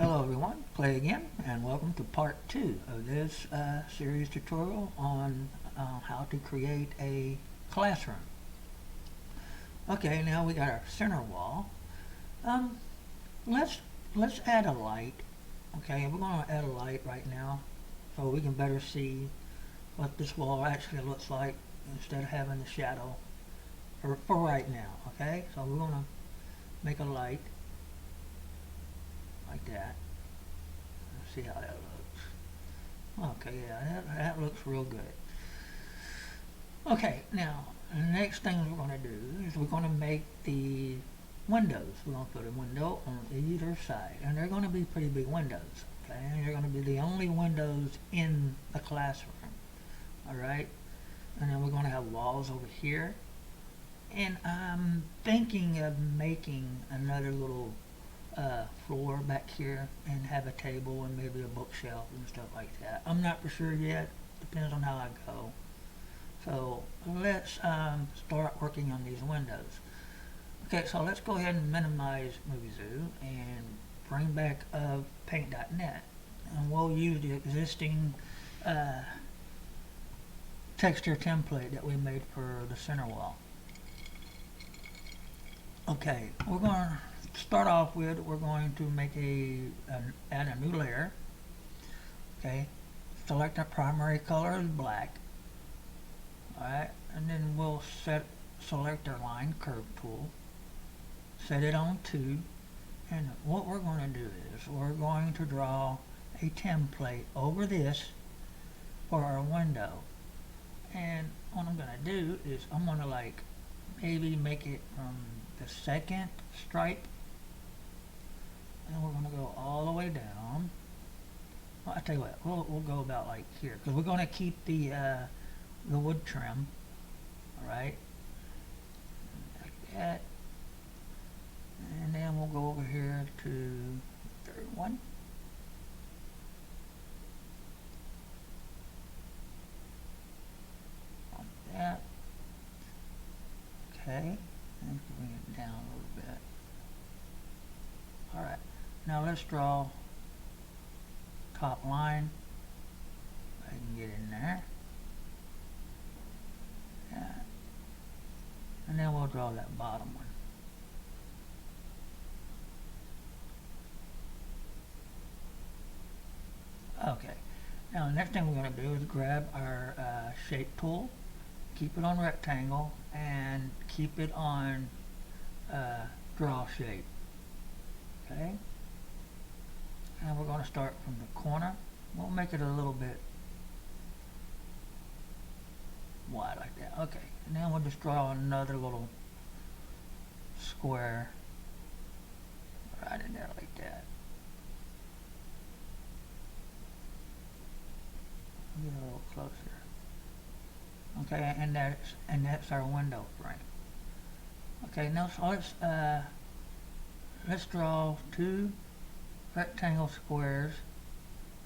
Hello everyone, Clay again, and welcome to part 2 of this series tutorial on how to create a classroom. Okay, now we got our center wall. Let's add a light. Okay, we're going to add a light right now so we can better see what this wall actually looks like instead of having the shadow for right now. Okay, so we're going to make a light like that. Let's see how that looks. Okay, yeah, that looks real good. Okay, now the next thing we're going to do is we're going to make the windows. We're going to put a window on either side, and they're going to be pretty big windows. Okay, and they're going to be the only windows in the classroom. All right, and then we're going to have walls over here, and I'm thinking of making another little floor back here and have a table and maybe a bookshelf and stuff like that. I'm not for sure yet. Depends on how I go. So let's start working on these windows. Okay, so let's go ahead and minimize Muvizu and bring back paint.net, and we'll use the existing texture template that we made for the center wall. Okay, we're going to start off with, we're going to make add a new layer. Okay, select our primary color as black. Alright, and then we'll select our line curve tool, set it on 2, and what we're going to do is we're going to draw a template over this for our window. And what I'm going to do is I'm going to maybe make it from the second stripe, and we're going to go all the way down. Well, I'll tell you what, we'll go about like here, because we're going to keep the wood trim. Alright, like that, and then we'll go over here to the third one. Like that. Okay, and bring it down a little bit. Alright, now let's draw top line. I can get in there. Yeah. And then we'll draw that bottom one. Okay, now the next thing we're going to do is grab our shape tool, keep it on rectangle, and keep it on draw shape. Okay, and we're going to start from the corner. We'll make it a little bit wide like that. Okay, and then we'll just draw another little square right in there like that. Get a little closer. Okay, and that's our window frame. Okay, now so let's draw 2 rectangle squares.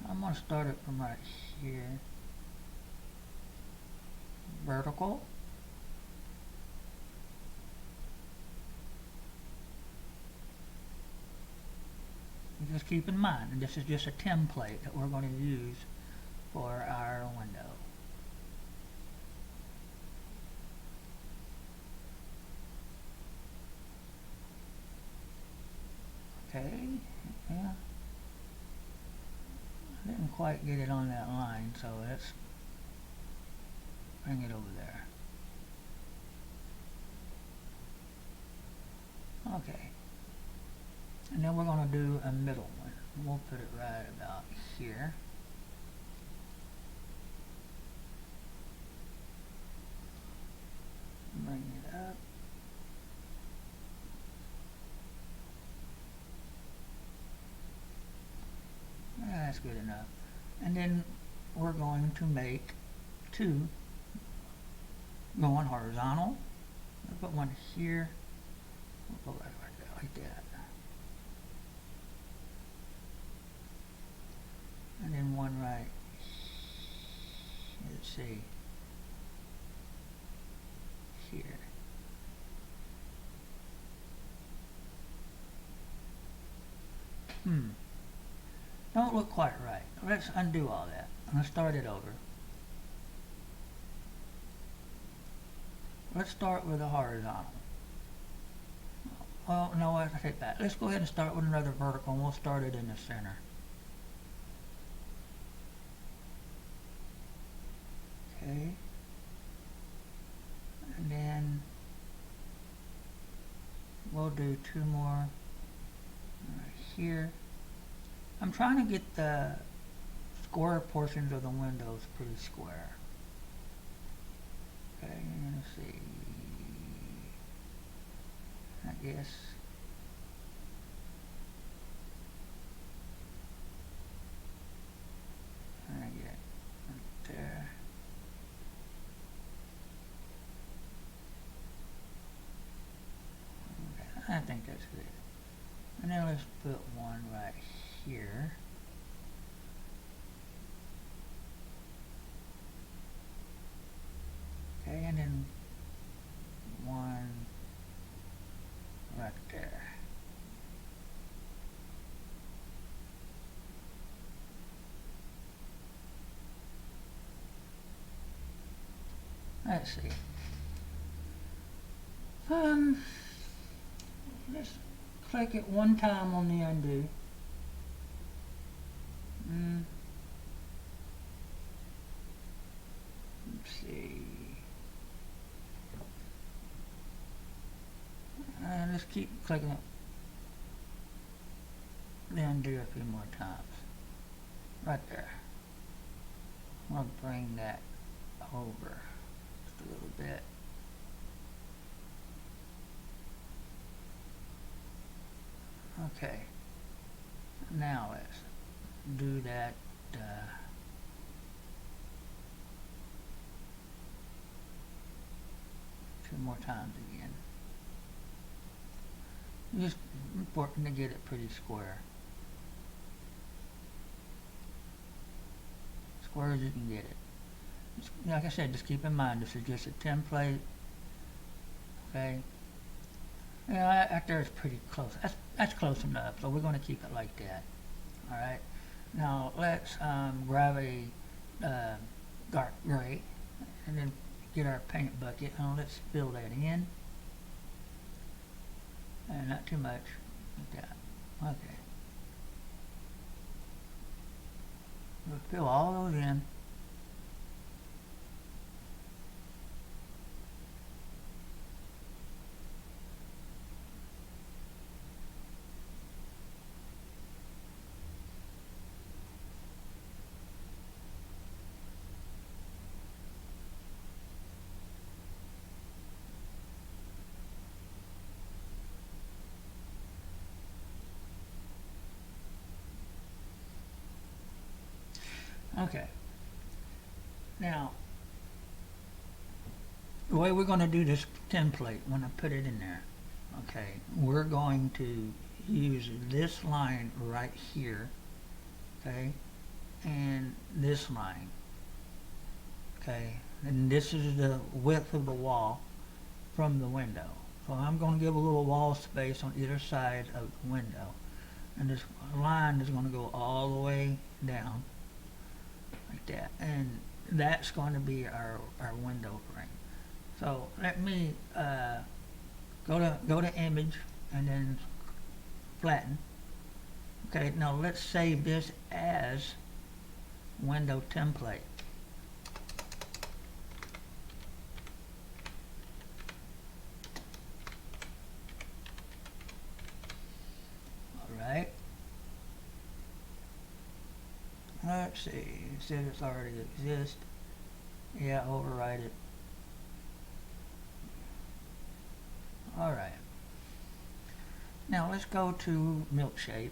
I'm going to start it from right here. Vertical. And just keep in mind, and this is just a template that we're going to use for our window. Okay, yeah. I didn't quite get it on that line, so let's bring it over there. Okay. And then we're going to do a middle one. We'll put it right about here. Bring it up. That's good enough. And then we're going to make 2 going horizontal. I'll put one here. We'll go right like that. And then one right, let's see, here. don't look quite right. Let's undo all that. Let's start it over. Let's start with a horizontal. Well, no, I take that. Let's go ahead and start with another vertical, and we'll start it in the center. Okay. And then we'll do two more right here. I'm trying to get the square portions of the windows pretty square. Okay, let's see. I guess. I get right there. Okay, I think that's good. And then let's put one right here. Okay, and then one right there. Let's see. Let's click it one time on the undo. Let's see. Let's keep clicking it. Then do a few more times. Right there. I'll bring that over just a little bit. Okay. Now let's do that. Two more times again. Just important to get it pretty square. Square as you can get it. Just, like I said, just keep in mind this is just a template. Okay. Yeah, that there is pretty close. That's close enough. So we're going to keep it like that. All right. Now let's grab a dark gray and then get our paint bucket and let's fill that in. And not too much, like that. Okay. We'll fill all those in. Okay. Now, the way we're going to do this template, when I put it in there, okay, we're going to use this line right here, okay, and this line, okay, and this is the width of the wall from the window. So I'm going to give a little wall space on either side of the window, and this line is going to go all the way down like that, and that's going to be our window frame. So let me go to image and then flatten. Okay, now let's save this as window template. Alright. Let's see, it says it's already exists. Yeah, override it. Alright. Now let's go to milkshake.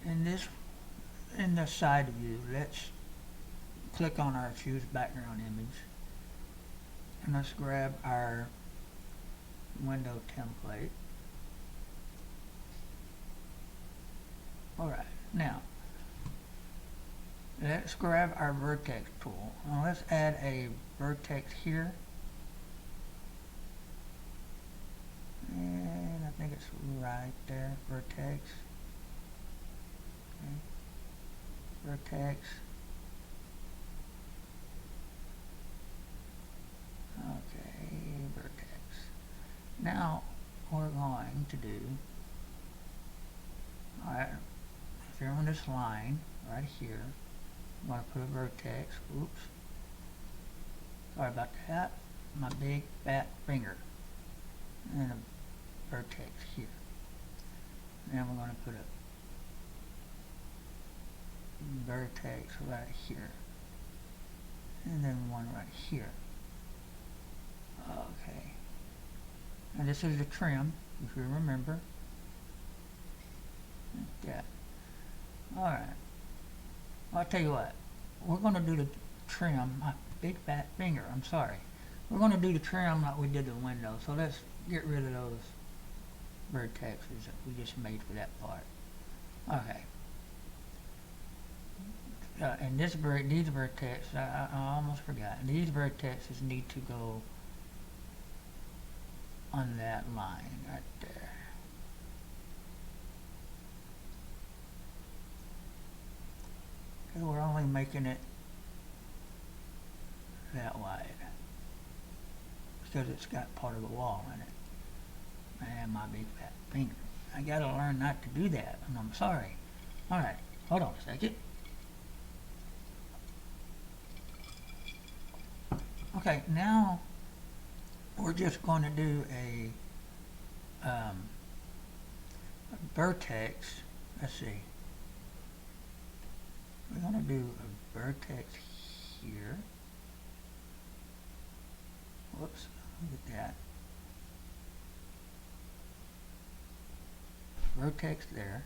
In the side view, let's click on our choose background image. And let's grab our window template. Alright, now let's grab our vertex tool. Now let's add a vertex here. And I think it's right there, vertex. Vertex. Okay, vertex. Now we're going to do, alright, if you're on this line right here, I'm going to put a vertex. Oops. Sorry about that. My big fat finger. And a vertex here. And then we're going to put a vertex right here. And then one right here. Okay. And this is the trim, if you remember. Like that. Alright. I'll tell you what. We're going to do the trim. My big fat finger, I'm sorry. We're going to do the trim like we did the window. So let's get rid of those vertexes that we just made for that part. Okay. And these vertexes, I almost forgot. These vertexes need to go on that line right there. Because we're only making it that wide. Because it's got part of the wall in it. And my big fat finger. I gotta learn not to do that, and I'm sorry. Alright, hold on a second. Okay, now we're just going to do a vertex. Let's see. We're going to do a vertex here. Whoops, look at that. Vertex there.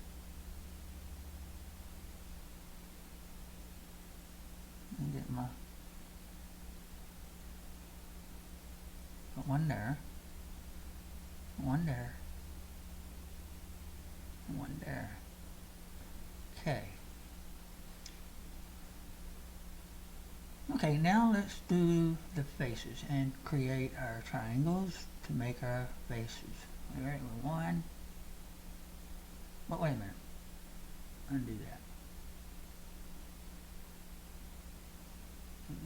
And get my one there, one there, one there. Okay. Okay, now let's do the faces and create our triangles to make our faces. Alright, one. But wait a minute. Undo that.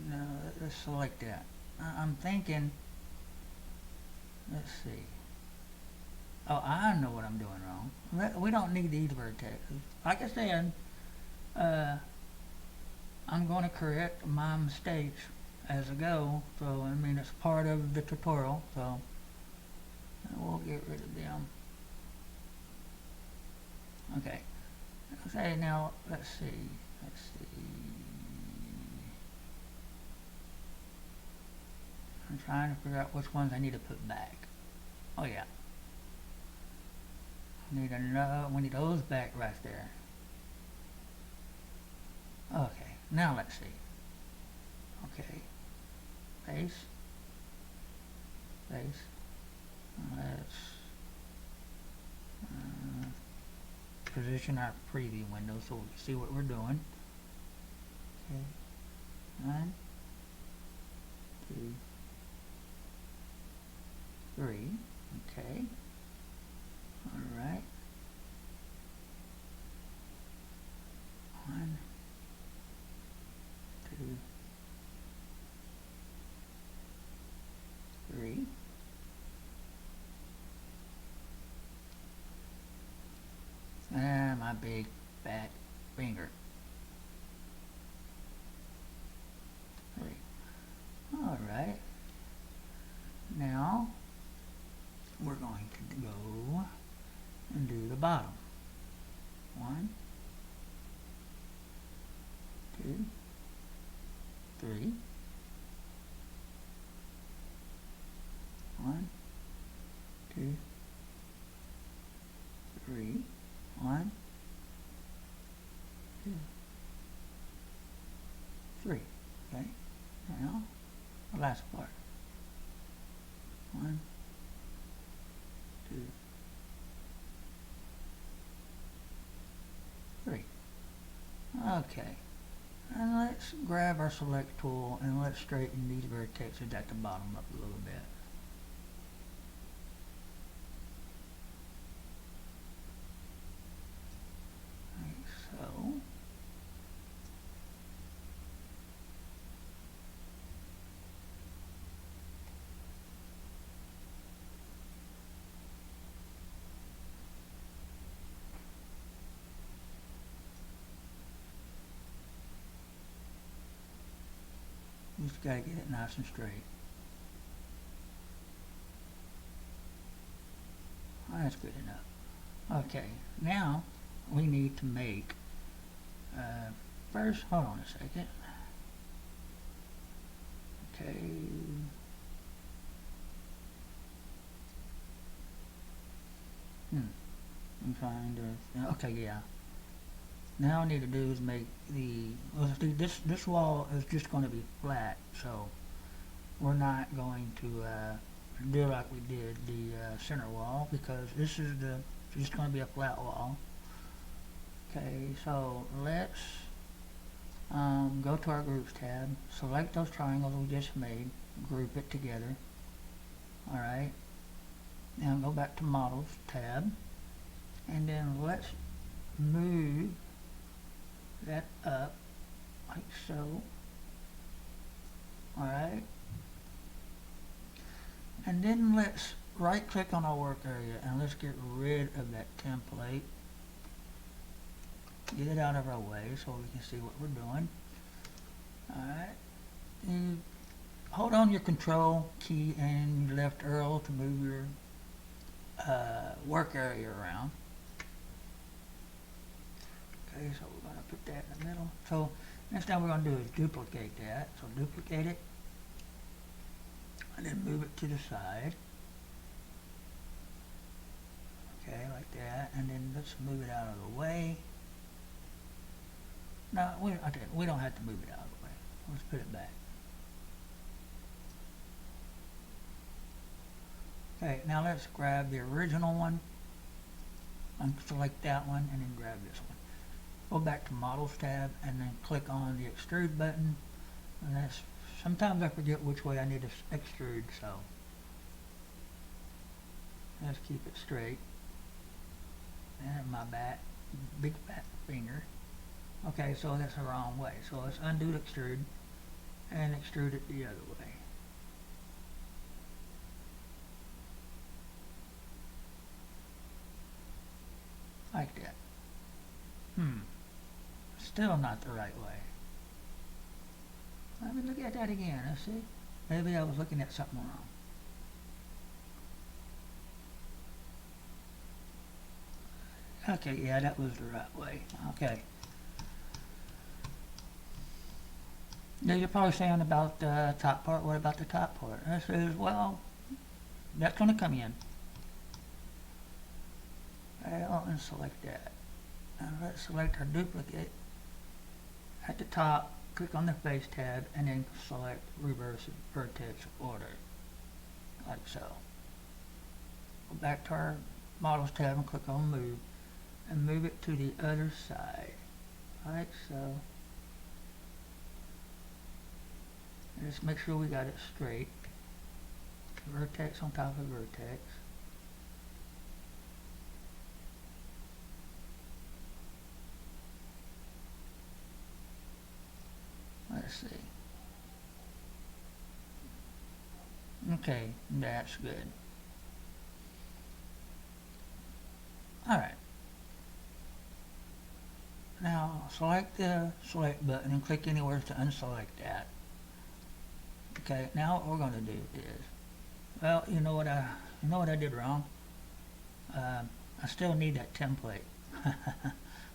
No, let's select that. I'm thinking. Let's see. Oh, I know what I'm doing wrong. We don't need these vertexes. Like I said, I'm going to correct my mistakes as I go. So, I mean, it's part of the tutorial. So, we'll get rid of them. Okay. Okay, now, let's see. Let's see. I'm trying to figure out which ones I need to put back. Oh yeah. We need those back right there. Okay, now let's see. Okay. Face. Face. Let's position our preview window so we can see what we're doing. Okay. 1, 2, 3. Okay. Alright. 1, 2, 3. And my big fat finger. 3. Alright. Now we're going to go and do the bottom. 1, 2, 3. 1, 2, 3. 1, 2, 3. Okay. Now the last part. 1, 2, 3. Okay. And let's grab our select tool and let's straighten these vertexes at the bottom up a little bit. Like so. Just got to get it nice and straight. That's good enough. Okay, now we need to make, first, hold on a second. Okay. I'm trying to, okay, yeah. Now what I need to do is make this wall is just going to be flat, so we're not going to do like we did the center wall, because this is just going to be a flat wall. Okay, so let's go to our groups tab, select those triangles we just made, group it together. Alright, now go back to models tab, and then let's move that up like so. Alright, and then let's right click on our work area and let's get rid of that template. Get it out of our way so we can see what we're doing. Alright, you hold on your control key and your left arrow to move your work area around. Okay, so we're going to put that in the middle. So next time we're going to do is duplicate that. So duplicate it and then move it to the side. Okay, like that. And then let's move it out of the way. No, we don't have to move it out of the way. Let's put it back. Okay, now let's grab the original one and select that one and then grab this one. Go back to Models tab and then click on the Extrude button. And that's, sometimes I forget which way I need to extrude, so let's keep it straight. And my big fat finger. Okay, so that's the wrong way. So let's undo extrude and extrude it the other way. Like that. Still not the right way. Let me look at that again. Let's see. Maybe I was looking at something wrong. Okay, yeah, that was the right way. Okay. Now you're probably saying about the top part. What about the top part? I says, well, that's going to come in. I'll unselect that. And let's select our duplicate. At the top, click on the face tab and then select reverse vertex order. Like so. Go back to our models tab and click on move. And move it to the other side. Like so. And just make sure we got it straight. Vertex on top of vertex. Let's see. Okay, that's good. Alright. Now select the select button and click anywhere to unselect that. Okay, now what we're going to do is, well, you know what I did wrong? I still need that template.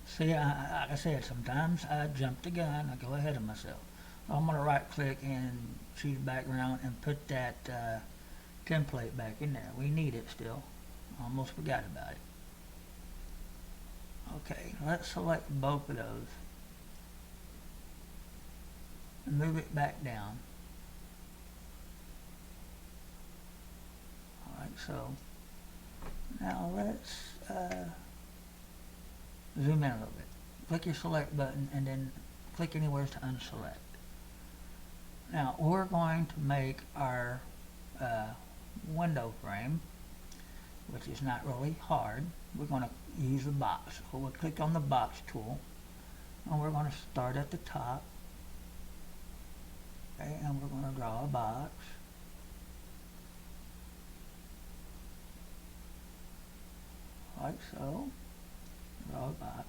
See, like I said, sometimes I jump the gun, I go ahead of myself. I'm going to right click and choose background and put that template back in there. We need it still. Almost forgot about it. Okay, let's select both of those and move it back down. Like so. Now let's zoom in a little bit. Click your select button and then click anywhere to unselect. Now we're going to make our window frame, which is not really hard. We're going to use a box. So we'll click on the box tool and we're going to start at the top. Okay, and we're going to draw a box. Like so. Draw a box.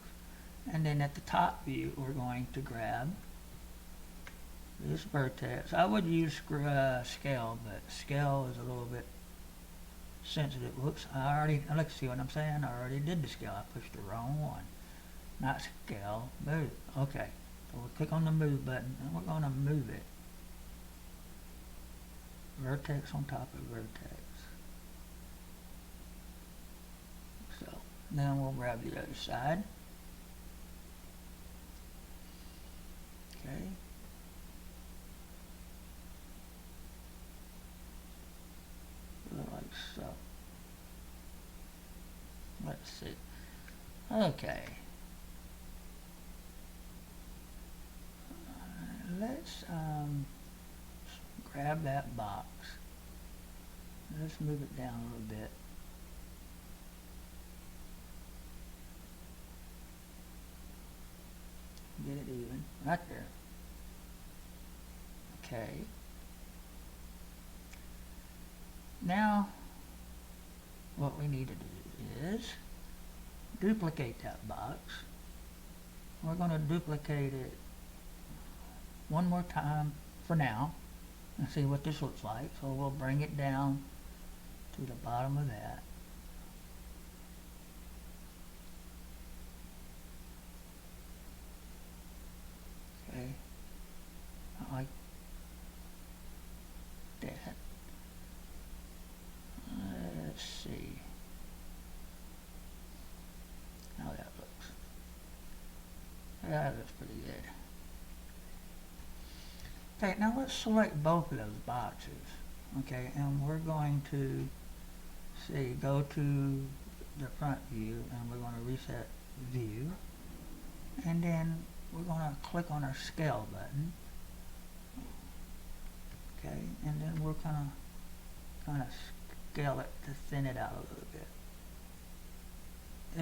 And then at the top view we're going to grab this vertex. I would use scale, but scale is a little bit sensitive. Whoops, let's see what I'm saying. I already did the scale. I pushed the wrong one. Not scale, move. Okay, so we'll click on the move button and we're going to move it. Vertex on top of vertex. So then we'll grab the other side. Okay. Like so. Let's see. Okay. Let's grab that box. Let's move it down a little bit. Get it even. Right there. Okay. Now, what we need to do is duplicate that box. We're going to duplicate it one more time for now and see what this looks like. So we'll bring it down to the bottom of that. Okay, like that. Let's see how that looks. That looks pretty good. Okay, now let's select both of those boxes. Okay, and we're going to go to the front view and we're going to reset view, and then we're going to click on our scale button. Okay, and then we're kind of scale it to thin it out a little bit.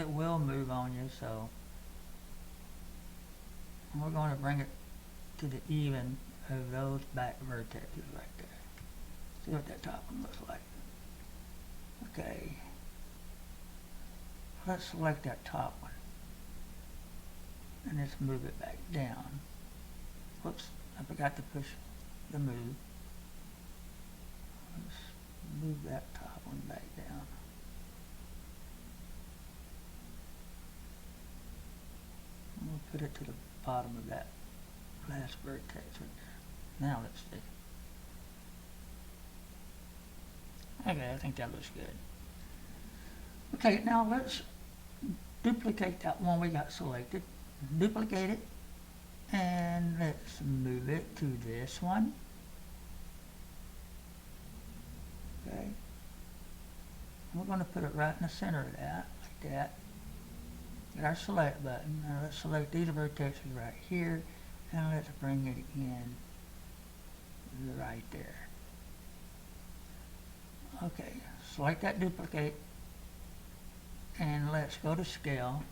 It will move on you, so we're going to bring it to the even of those back vertexes right there. See what that top one looks like. Okay, let's select that top one and let's move it back down. Whoops, I forgot to push the move. Let's move that top one back down. And we'll put it to the bottom of that last vertex right there. Now let's see. Okay, I think that looks good. Okay, now let's duplicate that one we got selected. Duplicate it, and let's move it to this one. Okay. We're going to put it right in the center of that, like that. Get our select button, and let's select these vertexes right here, and let's bring it in right there. Okay, select that duplicate, and let's go to scale.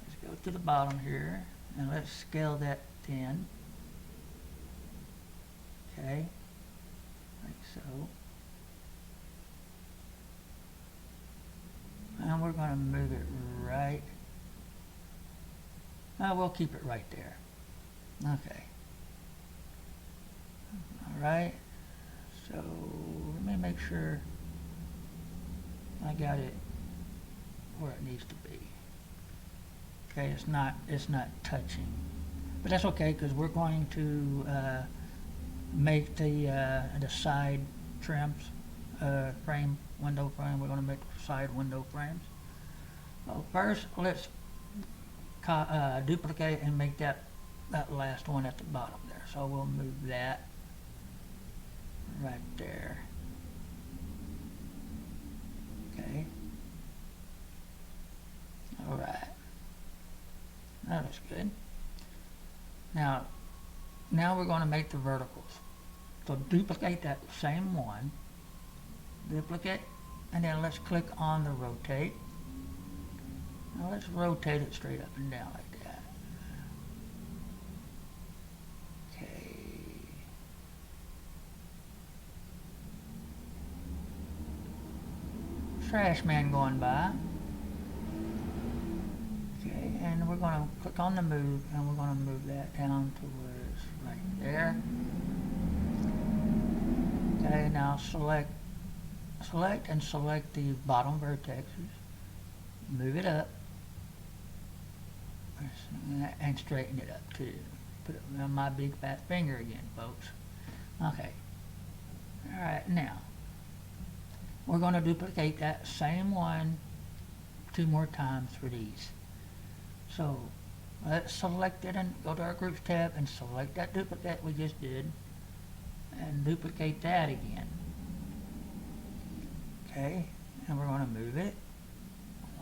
Let's go to the bottom here, and let's scale that thin. Okay, like so. And we're going to move it right. We'll keep it right there. Okay. Alright, so let me make sure I got it where it needs to be. Okay, it's not touching, but that's okay because we're going to make the side trims, window frame. We're going to make side window frames. So first, let's duplicate and make that last one at the bottom there. So we'll move that right there. Okay. All right. That looks good. Now we're going to make the verticals. So duplicate that same one. Duplicate, and then let's click on the rotate. Now let's rotate it straight up and down like that. Okay. Trash man going by. Okay, and we're going to click on the move, and we're going to move that down to where it's right there. Okay, now select the bottom vertexes, move it up, and straighten it up too. Put it on my big fat finger again, folks. Okay. Alright, now we're going to duplicate that same one 2 more times for these. So let's select it and go to our groups tab and select that duplicate we just did and duplicate that again. Okay, and we're going to move it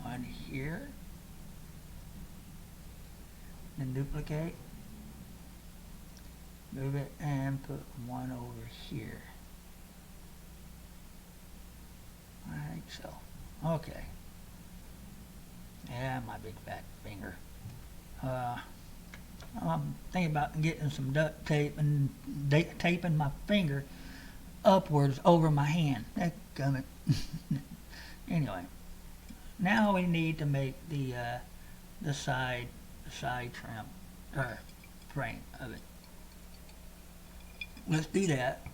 one here, then duplicate, move it, and put one over here. I think so. Okay. Yeah, my big fat finger. I'm thinking about getting some duct tape and taping my finger upwards over my hand. Dadgummit. Anyway, now we need to make the side trim or frame of it. Let's do that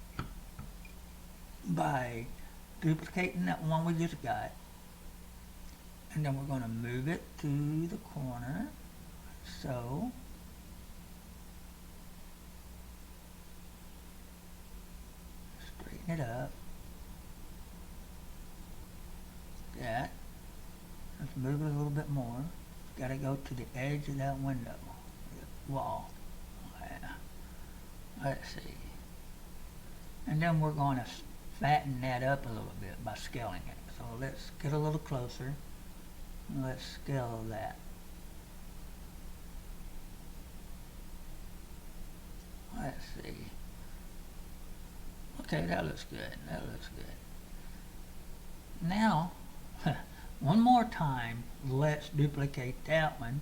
by duplicating that one we just got, and then we're going to move it to the corner, so straighten it up. That. Let's move it a little bit more. Got to go to the edge of that window, wall. Yeah. Let's see. And then we're going to fatten that up a little bit by scaling it. So let's get a little closer. Let's scale that. Let's see. Okay, that looks good. That looks good. Now, one more time, let's duplicate that one.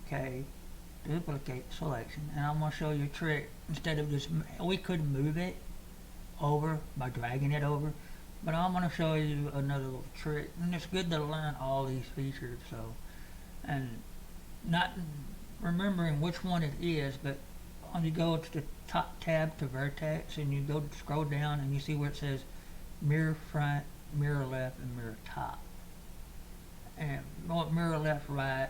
Okay, duplicate selection, and I'm going to show you a trick. Instead of just, we could move it over by dragging it over, but I'm going to show you another little trick, and it's good to learn all these features. So, and not remembering which one it is, but when you go to the top tab to vertex, and you go to scroll down, and you see where it says mirror front, mirror left, and mirror top. And mirror left, right,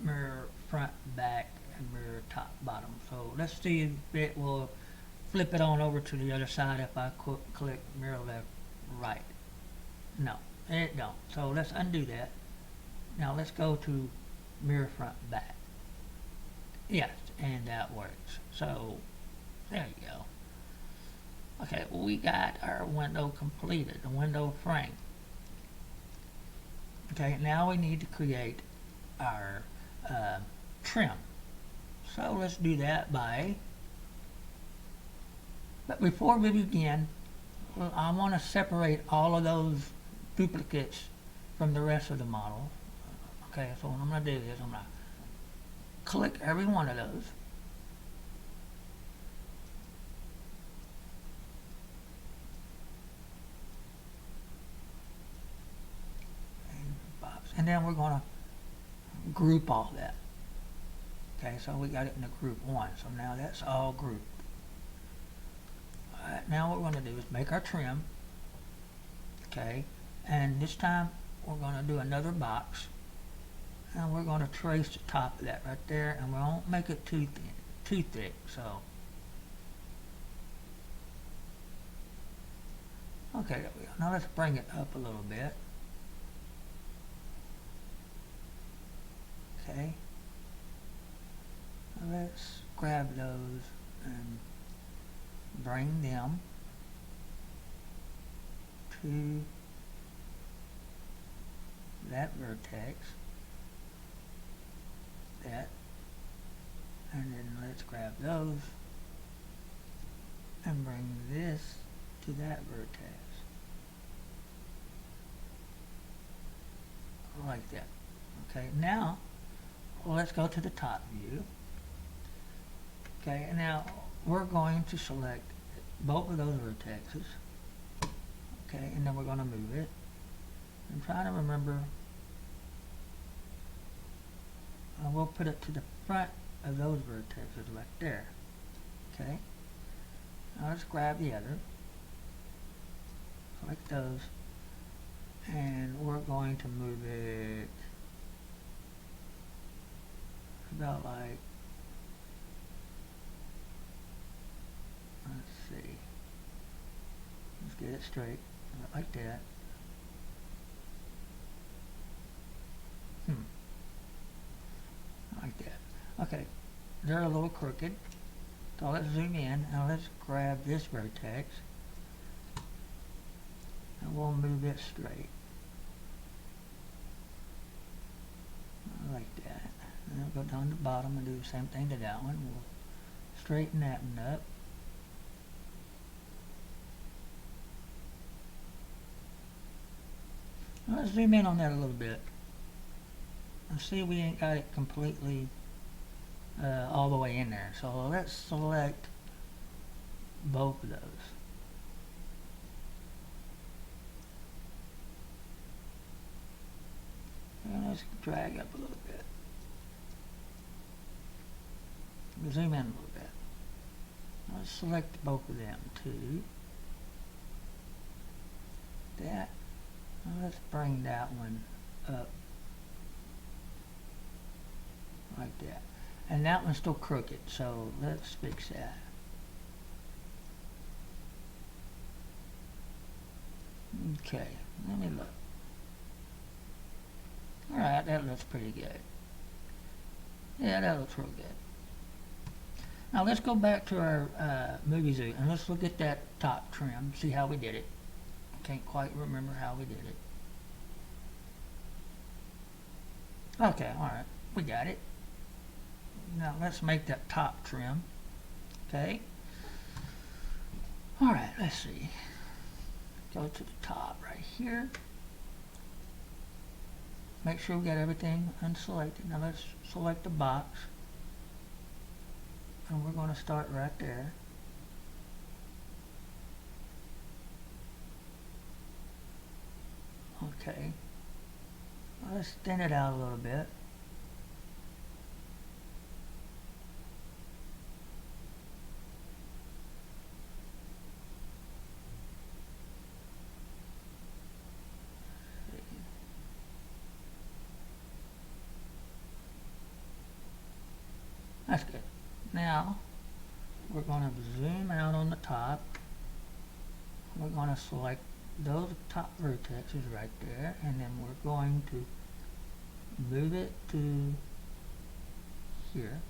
mirror front, back, and mirror top, bottom. So let's see if it will flip it on over to the other side if I click mirror left, right. No, it don't. So let's undo that. Now let's go to mirror front, back. Yes, and that works. So there you go. Okay, we got our window completed, the window frame. Okay, now we need to create our trim. So let's do that but before we begin, I want to separate all of those duplicates from the rest of the model. Okay, so what I'm going to do is I'm going to click every one of those. And then we're going to group all that. Okay, so we got it in the group 1. So now that's all grouped. Alright, now what we're going to do is make our trim. Okay, and this time we're going to do another box. And we're going to trace the top of that right there, and we won't make it too thick. So, okay, there we go. Now let's bring it up a little bit. Okay, let's grab those and bring them to that vertex, that, and then let's grab those and bring this to that vertex, like that. Okay, now let's go to the top view. Okay, and now we're going to select both of those vertexes. Okay, and then we're going to move it. I'm trying to remember. and we'll put it to the front of those vertices right there. Okay. Now let's grab the other, select those, and we're going to move it about like, let's see, let's get it straight, like that. Like that. Okay, they're a little crooked, so let's zoom in. Now let's grab this vertex, and we'll move it straight. Like that. And then go down to the bottom and do the same thing to that one. We'll straighten that one up. Now let's zoom in on that a little bit. And see, we ain't got it completely all the way in there. So let's select both of those. And let's drag up a little bit. Zoom in a little bit. Let's select both of them too. That. Now let's bring that one up like that. And that one's still crooked, so let's fix that. Okay, let me look. Alright, that looks pretty good. Yeah, that looks real good. Now let's go back to our Muvizu and let's look at that top trim, see how we did it. Can't quite remember how we did it. Okay, alright, we got it. Now let's make that top trim. Okay. Alright, let's see. Go to the top right here. Make sure we got everything unselected. Now let's select the box. And we're going to start right there. Okay. Let's thin it out a little bit. That's good. Now, we're going to zoom out on the top. We're going to select those top vertices right there, and then we're going to move it to here.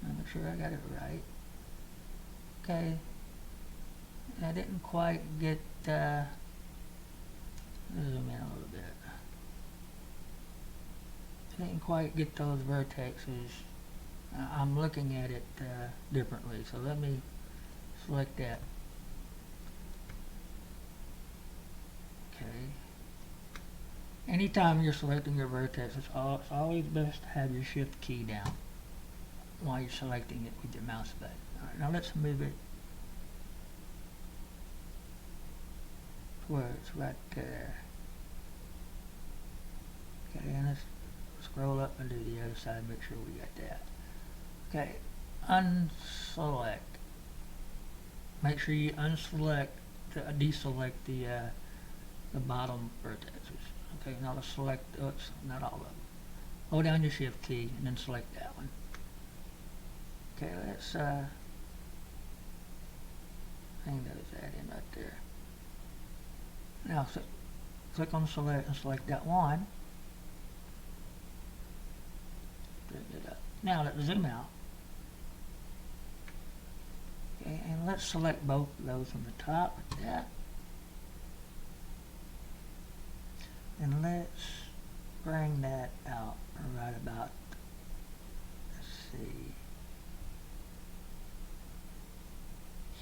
Make sure I got it right. Okay. I didn't quite get, zoom in a little bit. I didn't quite get those vertexes. I'm looking at it differently, so let me select that. Okay. Anytime you're selecting your vertex, it's always best to have your shift key down while you're selecting it with your mouse button. Alright, now let's move it to where it's right there. Okay, and let's scroll up and do the other side, make sure we got that. Okay, unselect. Make sure you unselect, deselect the bottom vertices. Okay, now let's select, oops, not all of them. Hold down your shift key and then select that one. Okay, let's hang that in right there. Now click on select and select that one. Bring it up. Now let's zoom out. Okay, and let's select both of those from the top like that. And let's bring that out right about, let's see,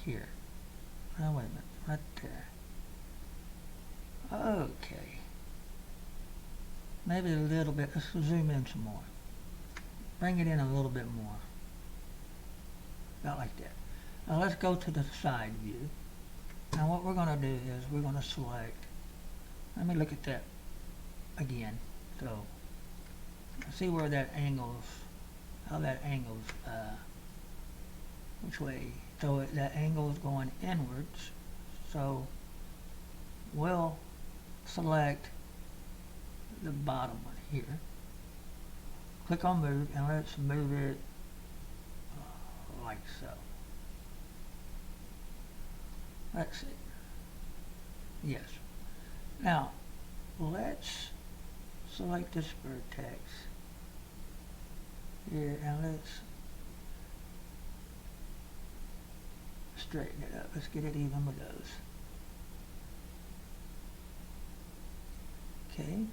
here. Oh, wait a minute, right there. Okay. Maybe a little bit, let's zoom in some more. Bring it in a little bit more. About like that. Now let's go to the side view. Now what we're going to do is we're going to select, let me look at that again. So see where that angles, how that angles, which way. So that angle is going inwards. So we'll select the bottom one here. Click on move and let's move it like so. Let's see. Yes. Now let's select this vertex here and let's straighten it up. Let's get it even with those. Okay.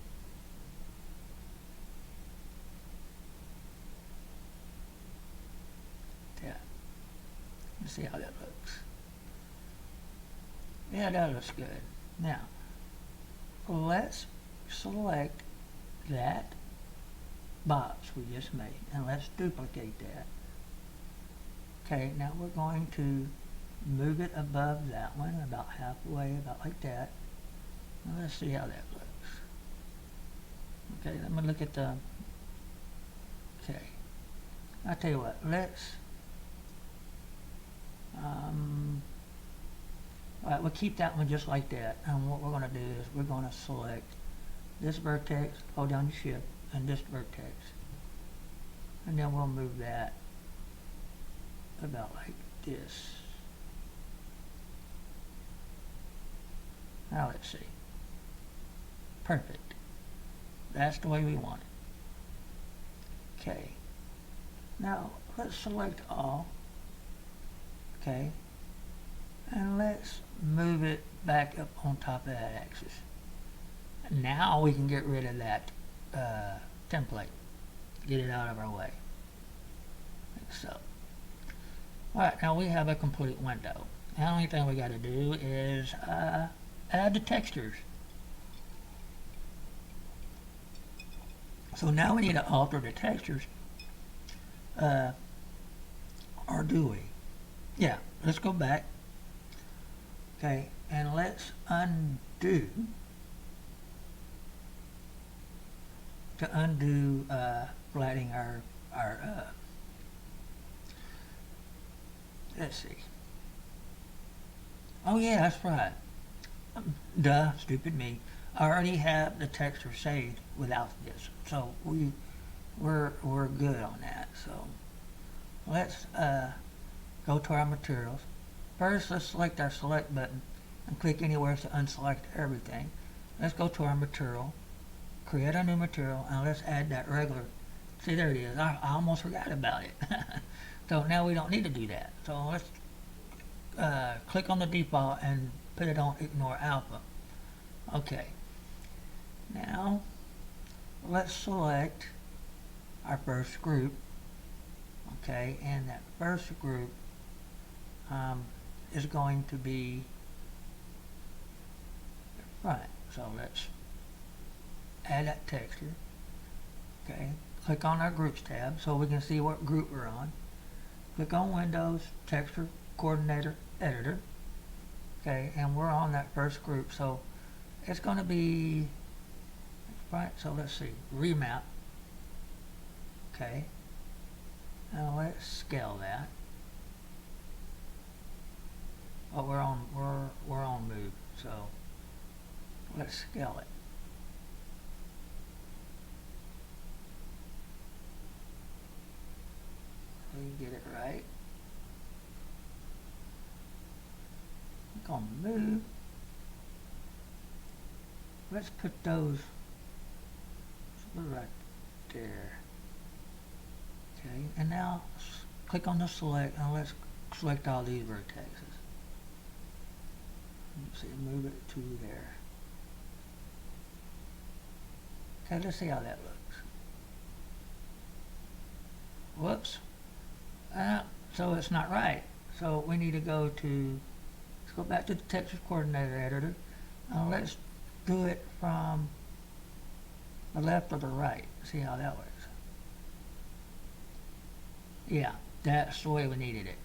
Yeah. Let's see how that looks. Yeah, that looks good. Now, let's select that box we just made and let's duplicate that. Okay, now we're going to move it above that one, about halfway, about like that. Now let's see how that looks. Okay, let me look at the, okay. I'll tell you what, let's, alright, we'll keep that one just like that. And what we're going to do is we're going to select this vertex, hold down the shift, and this vertex. And then we'll move that about like this. Now let's see. Perfect. That's the way we want it. Okay. Now let's select all. Okay. And let's move it back up on top of that axis. Now we can get rid of that template. Get it out of our way. Like so. Alright, now we have a complete window. The only thing we got to do is add the textures. So now we need to alter the textures. Or do we? Yeah, let's go back. Okay, and let's undo. To undo flattening our let's see. Oh yeah, that's right. Duh, stupid me. I already have the texture saved without this, so we're good on that. So let's go to our materials. First, let's select our select button and click anywhere to unselect everything. Let's go to our material, create a new material, and let's add that regular. See, there it is. I almost forgot about it. So now we don't need to do that. So let's click on the default and put it on ignore alpha. Okay. Now let's select our first group. Okay, and that first group is going to be front. So let's add that texture. Okay, click on our groups tab so we can see what group we're on. Click on Windows, Texture, Coordinator, Editor. Okay, and we're on that first group, so it's going to be right. So let's see, remap. Okay, now let's scale that. Oh, we're on move, so let's scale it. We get it right. Click on move. Let's put those right there. Okay, and now click on the select and let's select all these vertexes. Let's see, move it to there. Okay, let's see how that looks. Whoops. So it's not right. So we need to go to, let's go back to the Texture Coordinator Editor. Let's do it from the left or the right. See how that works. Yeah, that's the way we needed it.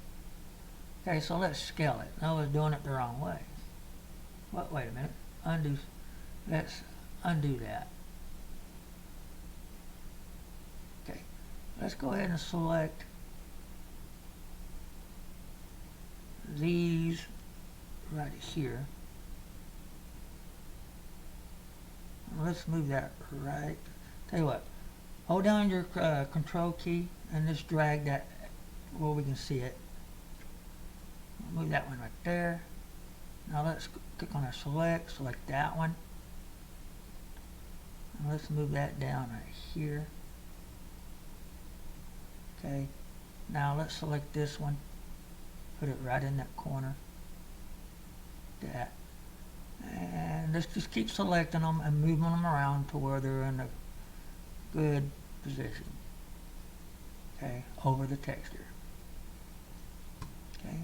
Okay, so let's scale it. I was doing it the wrong way. What? Wait a minute. Undo. Let's undo that. let's go ahead and select these right here. Let's move that right. Tell you what, hold down your control key and just drag that where we can see it. Move that one right there. Now let's click on our select that one. And let's move that down right here. Okay, now let's select this one, put it right in that corner. That. And let's just keep selecting them and moving them around to where they're in a good position. Okay, over the texture. Okay.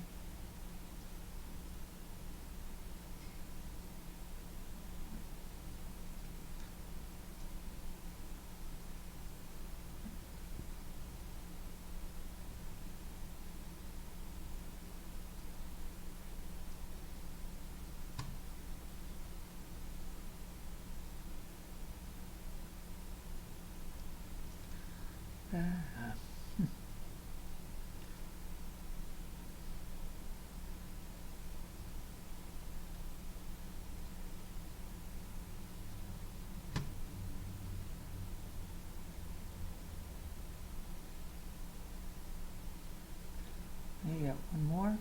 You got one more.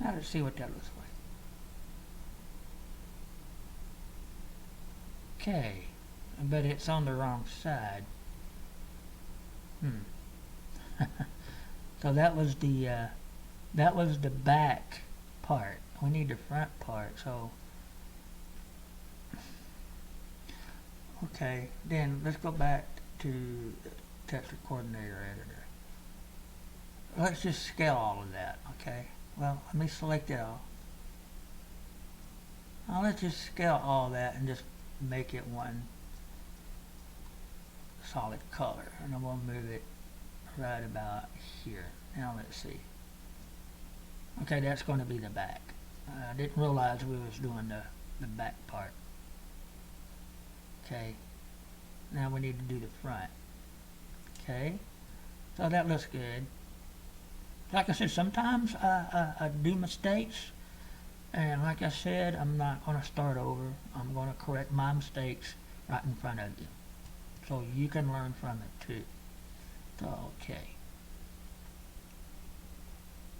Now let's see what that looks like. Okay, I bet it's on the wrong side. So that was the back part. We need the front part. So okay, then let's go back to the texture coordinator editor. Let's just scale all of that. Okay. Well, let me select it all. Now let's just scale all that and just make it one solid color, and I'm going to move it right about here. Now let's see. Okay, that's going to be the back. I didn't realize we was doing the back part. Okay, now we need to do the front. Okay, so that looks good. Like I said, sometimes I do mistakes, and like I said, I'm not going to start over. I'm going to correct my mistakes right in front of you, so you can learn from it too. So, okay.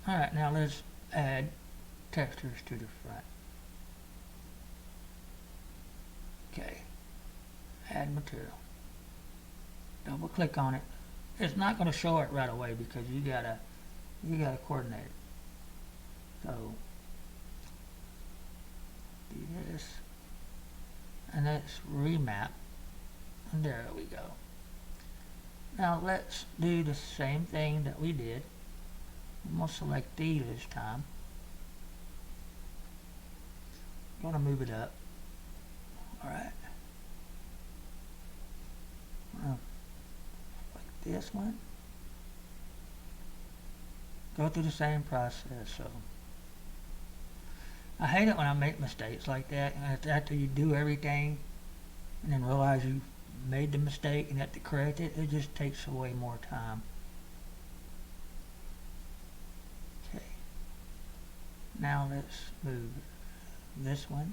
Alright, now let's add textures to the front. Okay, add material. Double click on it. It's not going to show it right away because you gotta coordinate it. So do this, and let's remap, and there we go. Now let's do the same thing that we did. I'm going to select D this time. I'm going to move it up. Alright. Like this one. Go through the same process. So I hate it when I make mistakes like that. And after you do everything and then realize you made the mistake and have to correct it, it just takes away more time. Okay. Now let's move this one.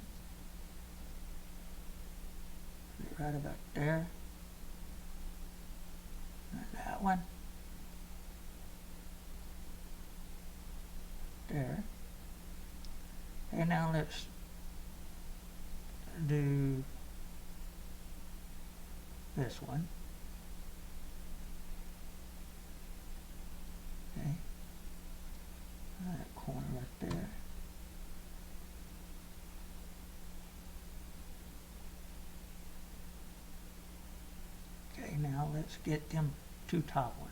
Put it right about there. And that one. There. And now let's do this one. Okay. That corner right there. Okay, now let's get them two top ones.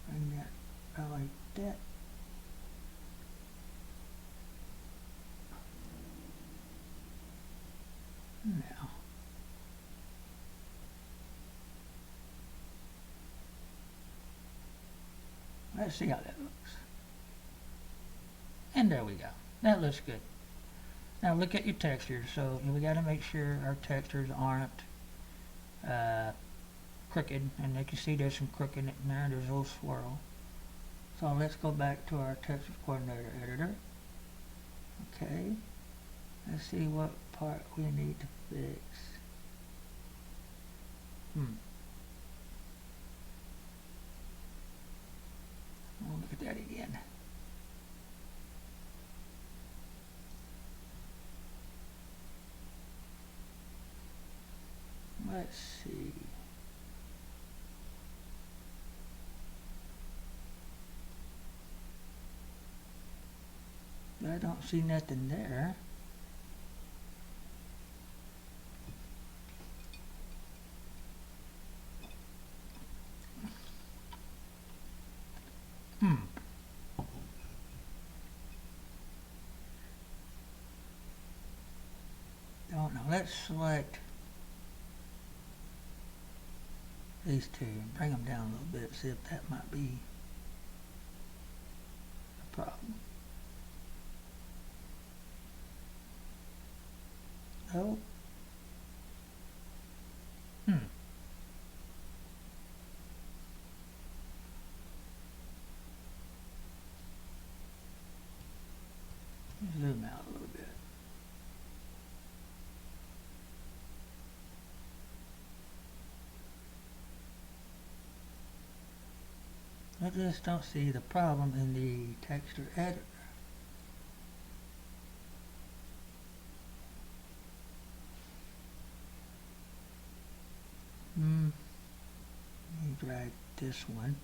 Bring that like that. Now, let's see how that looks. And there we go. That looks good. Now look at your textures. So we got to make sure our textures aren't crooked. And you can see there's some crooked in there. There's a little swirl. So let's go back to our texture coordinator editor. Okay. Let's see what part we need to fix. I'll look at that again. Let's see. I don't see nothing there. Don't know. Let's select these two and bring them down a little bit, see if that might be a problem. Oh. Zoom out a little bit. I just don't see the problem in the texture editor. Let me drag this one.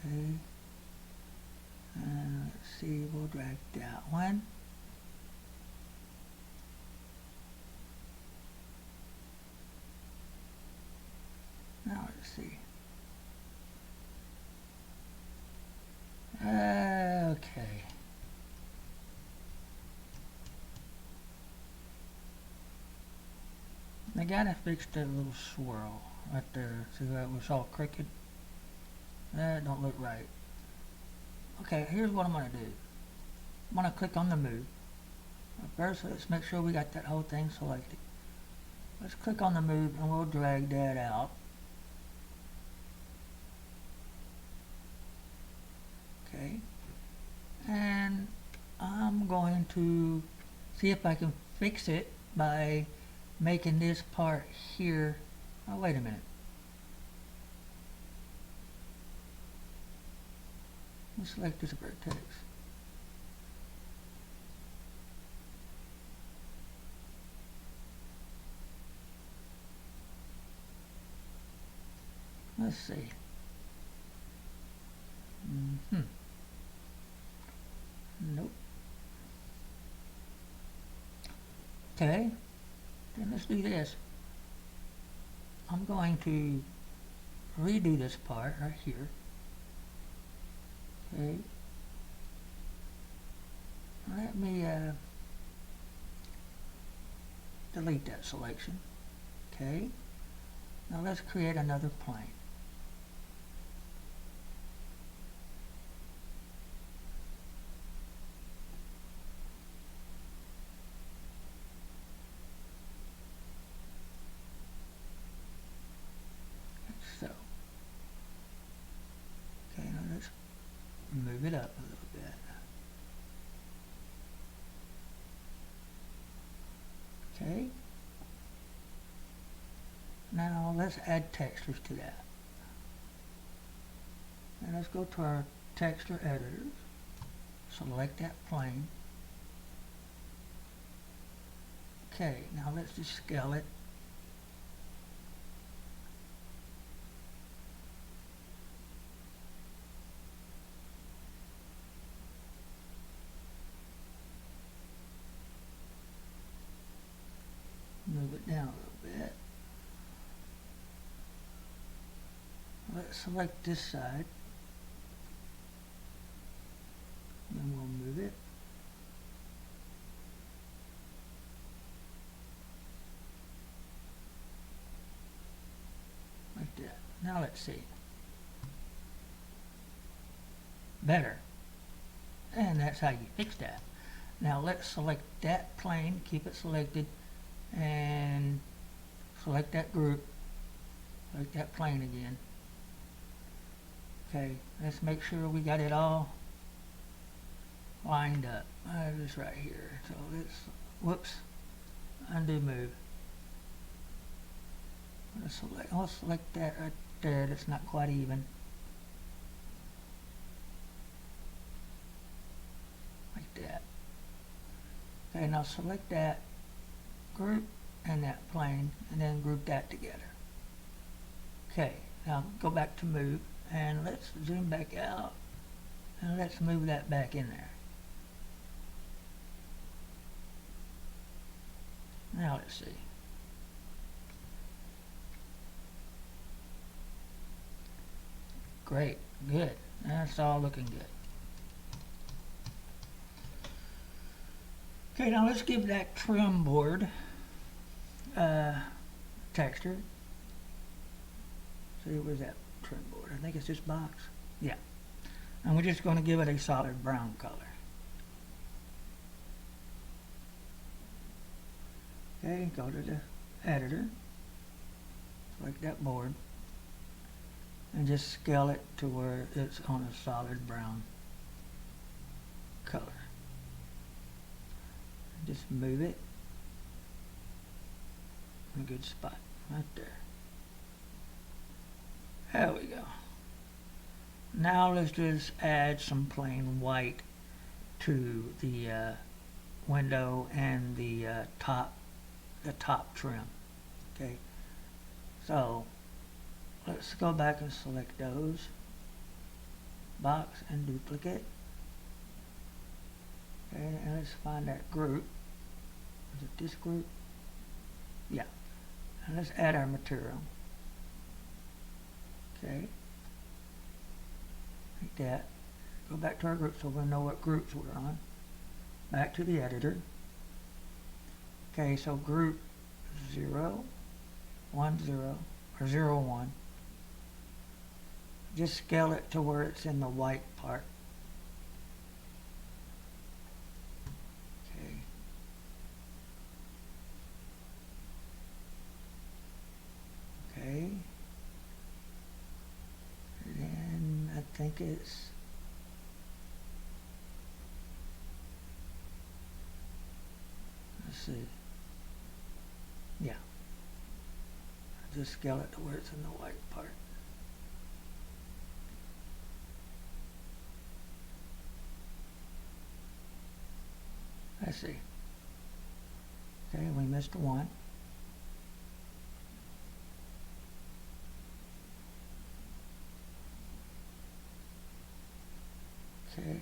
Okay. Let's see, we'll drag that one. Now let's see. Okay. I gotta fix that little swirl right there. See that was all crooked? That don't look right. Okay, here's what I'm gonna do. I'm gonna click on the move. First, let's make sure we got that whole thing selected. Let's click on the move and we'll drag that out. Okay. And I'm going to see if I can fix it by making this part here. Oh, wait a minute. Let's select this vertex. Let's see. Nope. Okay. Then let's do this. I'm going to redo this part right here. Okay. Let me delete that selection. Okay. Now let's create another plane. So, okay, now let's move it up a little bit. Okay. Now let's add textures to that. And let's go to our texture editors. Select that plane. Okay, now let's just scale it. Move it down a little bit. Let's select this side. Then we'll move it. Now let's see. Better. And that's how you fix that. Now let's select that plane, keep it selected, and select that group, select that plane again. Okay, let's make sure we got it all lined up. Just right here. So let's, whoops, undo move. I'll select that right there. That's not quite even. Like that. Okay, now select that group and that plane, and then group that together. Okay, now go back to move, and let's zoom back out, and let's move that back in there. Now let's see. Great, good. That's all looking good. Okay, now let's give that trim board texture. See, where's that trim board? I think it's this box. Yeah. And we're just going to give it a solid brown color. Okay, go to the editor, select that board, and just scale it to where it's on a solid brown color. Just move it in a good spot right there. There we go. Now let's just add some plain white to the window and the top trim. Okay, so let's go back and select those, box and duplicate. Okay, and let's find that group. Is it this group? Yeah. And let's add our material. Okay. Like that. Go back to our group so we'll know what groups we're on. Back to the editor. Okay, so group 0, 1, 0, or 0, 1. Just scale it to where it's in the white part. Okay. Okay. And then I think it's see. Yeah. Just scale it to where it's in the white part. I see. Okay, we missed one. Okay.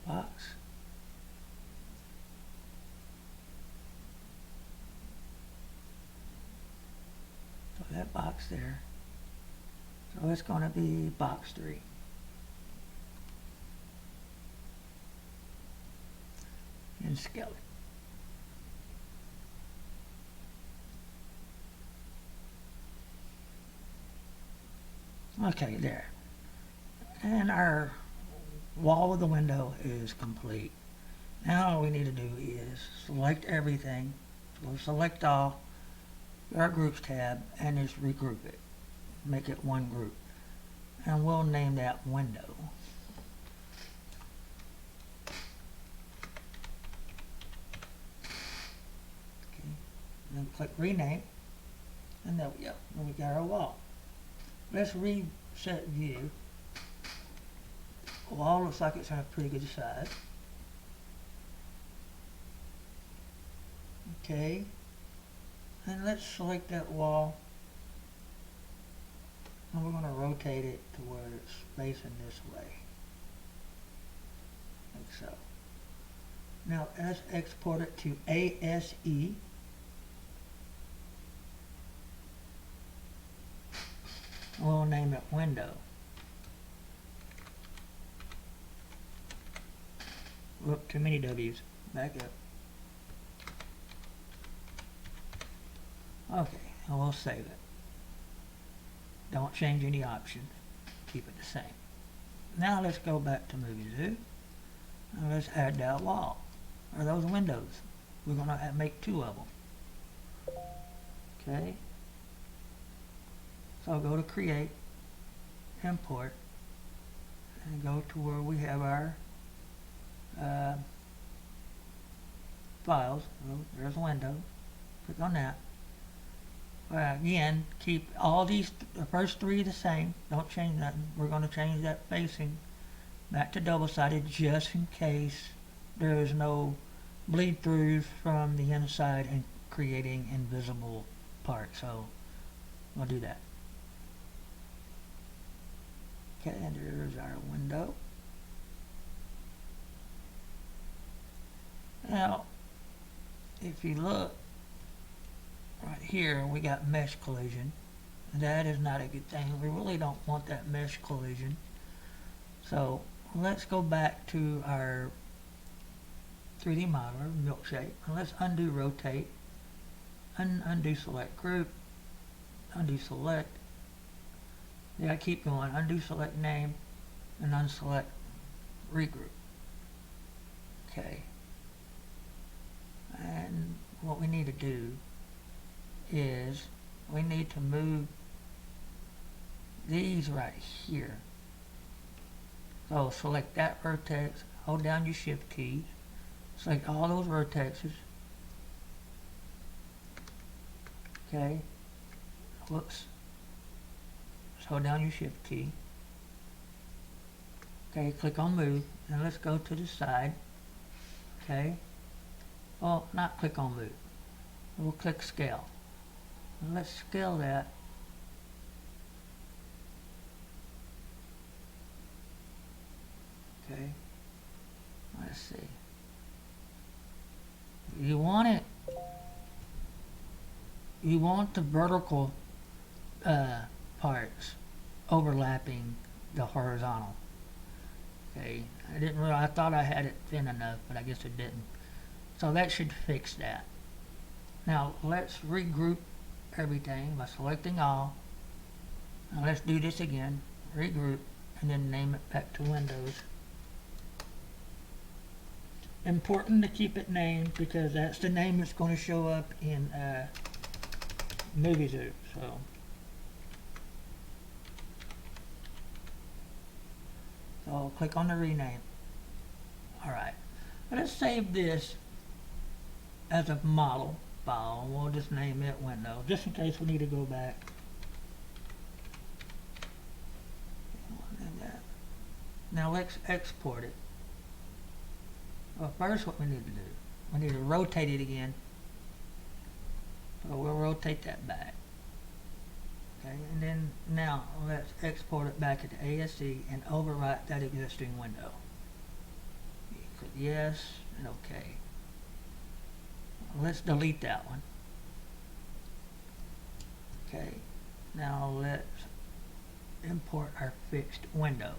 Box. So that box there. So it's going to be box 3. And scale it. Okay, there. And our wall of the window is complete. Now all we need to do is select everything. We'll select all, our groups tab, and just regroup it. Make it one group. And we'll name that window. Okay. Then click rename. And there we go. And we got our wall. Let's reset view. Wall looks like it's on a pretty good size. Okay. And let's select that wall. And we're going to rotate it to where it's facing this way. Like so. Now let's export it to ASE. We'll name it window. Whoop, too many W's. Back up. Okay, and we'll save it. Don't change any options. Keep it the same. Now let's go back to Muvizu and let's add that wall or those windows. We're going to make 2 of them. Okay. So go to Create, Import, and go to where we have our files. Well, there's a window. Click on that. Again, keep all these, the first 3 the same. Don't change nothing. We're going to change that facing back to double-sided just in case there is no bleed throughs from the inside and creating invisible parts. So we'll do that. Okay, and there's our window. Now, if you look right here, we got mesh collision. That is not a good thing. We really don't want that mesh collision. So let's go back to our 3D modeler, milkshake, and let's undo rotate, undo select group, undo select. Yeah, keep going. Undo select name and unselect regroup. Okay. And what we need to do is we need to move these right here. So select that vertex, hold down your shift key, select all those vertexes. Okay. Whoops. Just hold down your shift key. Okay, click on move and let's go to the side. Okay. Well, not click on move. We'll click scale. And let's scale that. Okay. Let's see. You want it. You want the vertical parts overlapping the horizontal. Okay. I thought I had it thin enough, but I guess it didn't. So that should fix that. Now let's regroup everything by selecting all. Now let's do this again. Regroup and then name it back to Windows. Important to keep it named because that's the name that's going to show up in Muvizu. So click on the rename. Alright. Let's save this as a model file. We'll just name it window just in case we need to go back. Now let's export it. Well, first what we need to do, we need to rotate it again. So we'll rotate that back. Okay, and then now let's export it back into ASC and overwrite that existing window. You click yes and OK. Let's delete that one. Okay, now let's import our fixed window.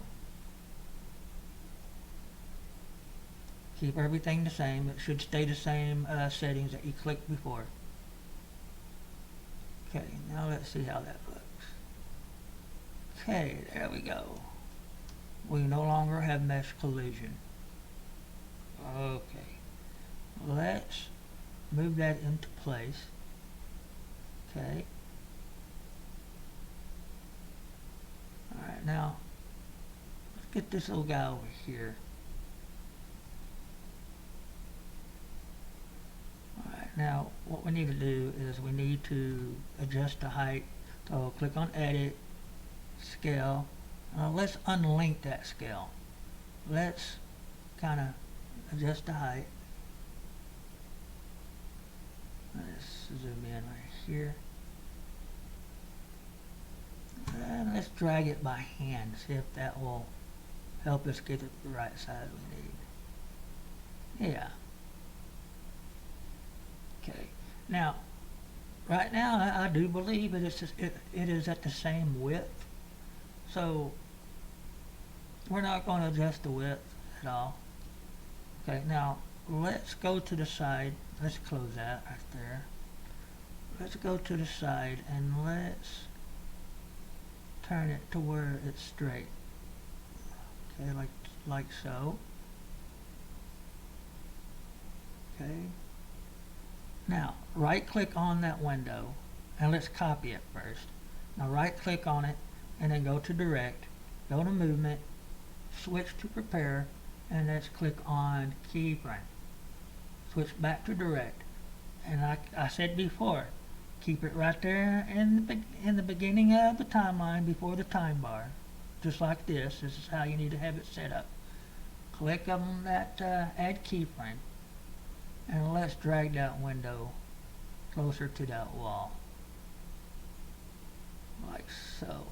Keep everything the same. It should stay the same settings that you clicked before. Okay, now let's see how that looks. Okay, there we go. We no longer have mesh collision. Okay, let's move that into place. Okay. Alright, now let's get this little guy over here. Alright, now what we need to do is we need to adjust the height. So click on edit, scale. Let's unlink that scale. Let's kind of adjust the height. Let's zoom in right here. And let's drag it by hand, see if that will help us get it the right size we need. Yeah. Okay. Now, right now I do believe it is at the same width. So we're not going to adjust the width at all. Okay, now let's go to the side. Let's close that right there. let's go to the side and let's turn it to where it's straight. Okay, like so. Okay. Now, right click on that window and let's copy it first. Now right click on it and then go to direct, go to movement, switch to prepare, and let's click on keyframe. Switch back to direct. And I said before, keep it right there in the beginning of the timeline before the time bar. Just like this. This is how you need to have it set up. Click on that add keyframe. And let's drag that window closer to that wall. Like so.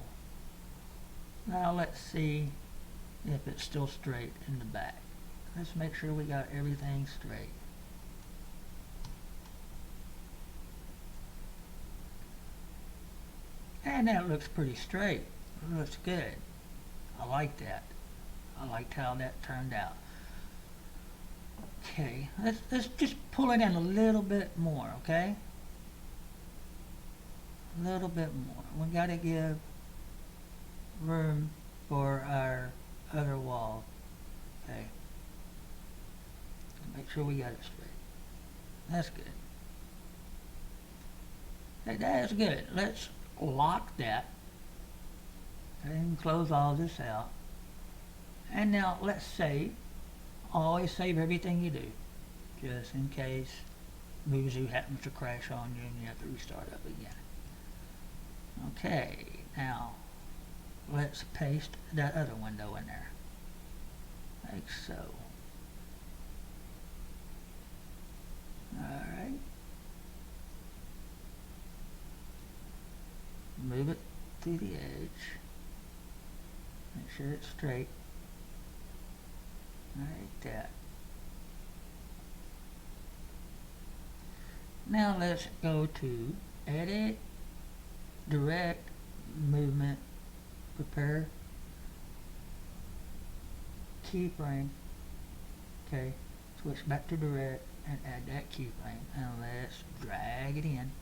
Now let's see if it's still straight in the back. Let's make sure we got everything straight. And that looks pretty straight. It looks good. I like that. I liked how that turned out. Okay, let's just pull it in a little bit more, okay? A little bit more. We got to give room for our other wall. Okay. Make sure we got it straight. That's good. Okay, that's good. Let's lock that. And close all this out. And now let's save. Always save everything you do, just in case Muvizu happens to crash on you and you have to restart up again. Okay, now let's paste that other window in there, like so. Alright. Move it to the edge. Make sure it's straight. Like that. Now let's go to Edit, Direct, Movement, Prepare, Keyframe. Okay, switch back to Direct and add that keyframe, and let's drag it in.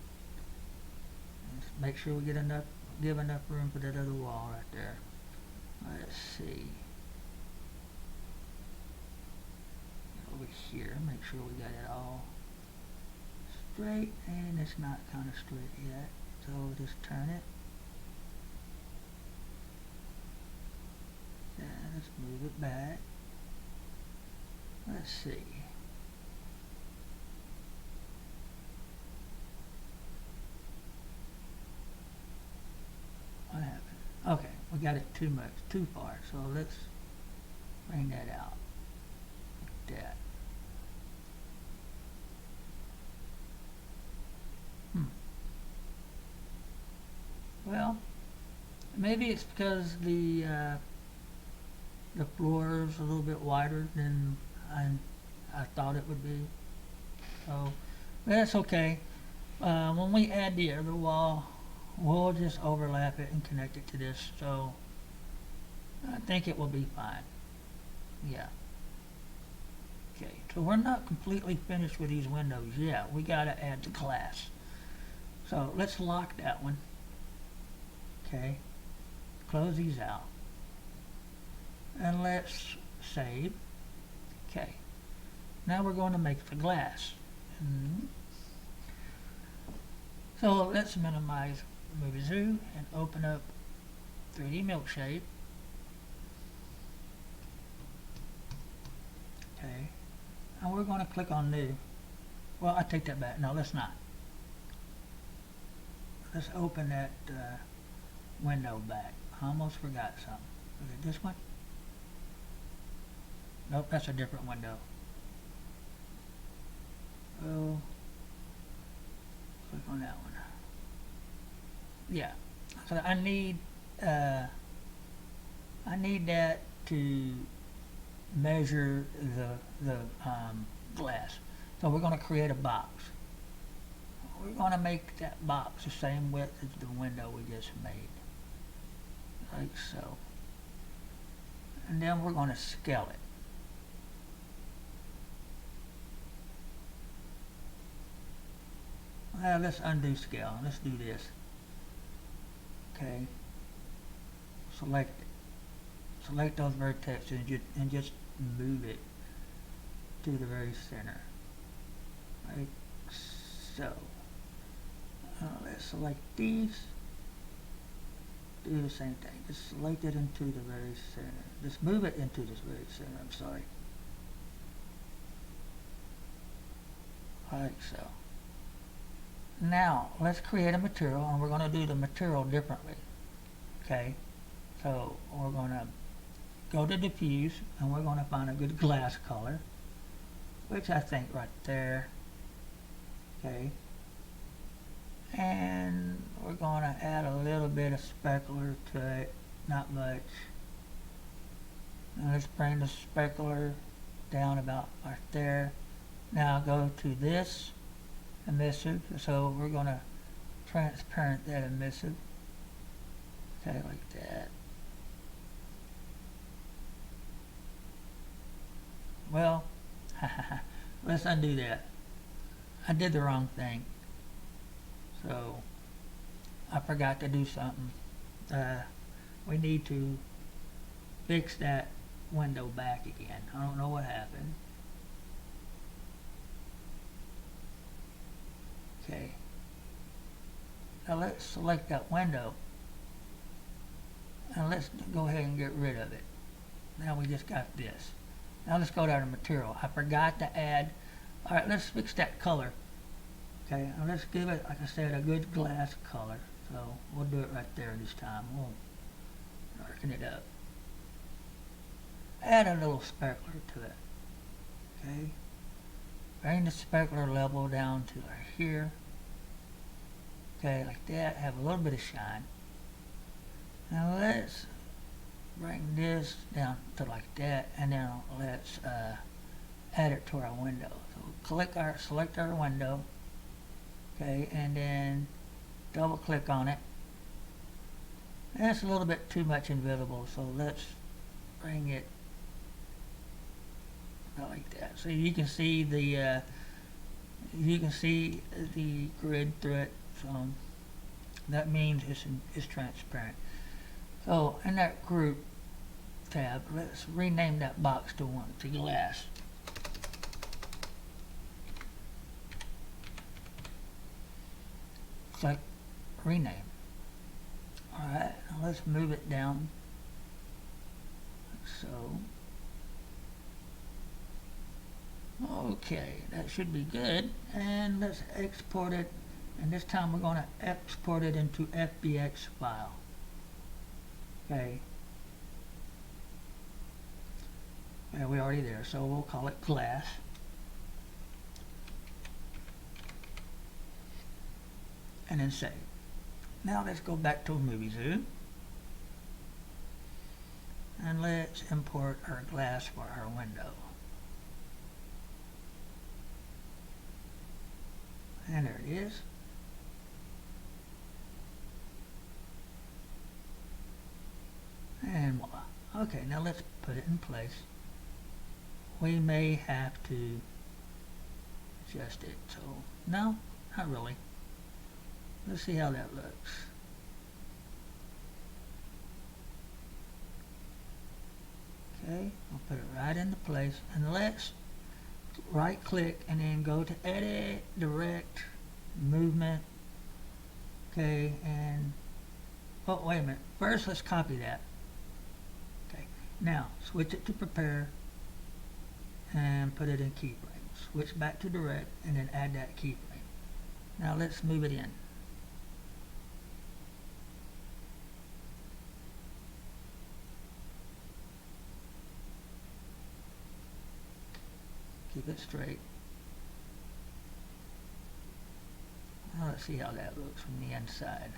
Let's make sure we give enough room for that other wall right there. Let's see. Over here, make sure we got it all straight, and it's not kind of straight yet, so just turn it. Yeah, let's move it back. Let's see. What happened? Okay, we got it too far, so let's bring that out. Like that. Well, maybe it's because the floor is a little bit wider than I thought it would be. So that's okay. When we add the other wall, we'll just overlap it and connect it to this. So I think it will be fine. Yeah. Okay. So we're not completely finished with these windows yet. We got to add the glass. So let's lock that one. Okay, close these out, and let's save. Okay, now we're going to make the glass. So let's minimize Muvizu and open up 3D Milkshade. Okay, and we're going to click on New. Well, I take that back. No, let's not. Let's open that window back. I almost forgot something. Is it this one? Nope, that's a different window. Oh, click on that one. Yeah. So I need that to measure the glass. So we're going to create a box. We're going to make that box the same width as the window we just made. Like so. And then we're going to scale it. let's undo scale. Let's do this. Okay. Select those vertexes and just move it to the very center, like so. Let's select these. Do the same thing. Just select it into the very center. Just move it into this very center. I'm sorry. Like so. Now let's create a material, and we're going to do the material differently. Okay. So we're going to go to diffuse, and we're going to find a good glass color, which I think right there. Okay. And we're going to add a little bit of specular to it, not much. And let's bring the specular down about right there. Now go to this emissive, so we're going to transparent that emissive. Okay, like that. Well, let's undo that. I did the wrong thing. So I forgot to do something. We need to fix that window back again. I don't know what happened. Okay. Now let's select that window. And let's go ahead and get rid of it. Now we just got this. Now let's go down to material. I forgot to add. Alright, let's fix that color. Okay, now let's give it, like I said, a good glass color. So we'll do it right there this time. We'll darken it up. Add a little specular to it. Okay. Bring the specular level down to right here. Okay, like that. Have a little bit of shine. Now let's bring this down to like that, and then let's add it to our window. So select our window. Okay, and then double click on it. That's a little bit too much invisible, so let's bring it like that. So you can see the grid through it. So that means it's transparent. So in that group tab, let's rename that box to glass. Click rename. Alright, now let's move it down like so. Okay, that should be good. And let's export it. And this time we're going to export it into FBX file. Okay. Yeah, we're already there, so we'll call it glass. And then save. Now let's go back to Muvizu. And let's import our glass for our window. And there it is. And voila. Okay, now let's put it in place. We may have to adjust it. So, no, not really. Let's see how that looks. Okay, I'll put it right into place, and let's right click and then go to edit, direct, movement. Okay, and oh, wait a minute. First, let's copy that. Okay, now switch it to prepare and put it in keyframe. Switch back to direct and then add that keyframe. Now let's move it in. Keep it straight. Now let's see how that looks from the inside.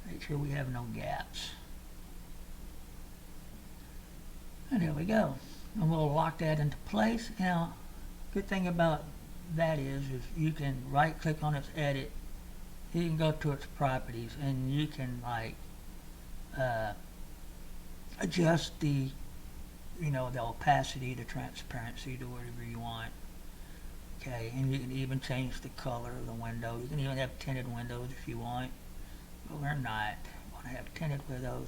Make sure we have no gaps. And there we go. And we'll lock that into place. Now, good thing about that is you can right click on its edit. You can go to its properties and you can like adjust the the opacity, the transparency to whatever you want. Okay, and you can even change the color of the window. You can even have tinted windows if you want, but we're not going to have tinted windows.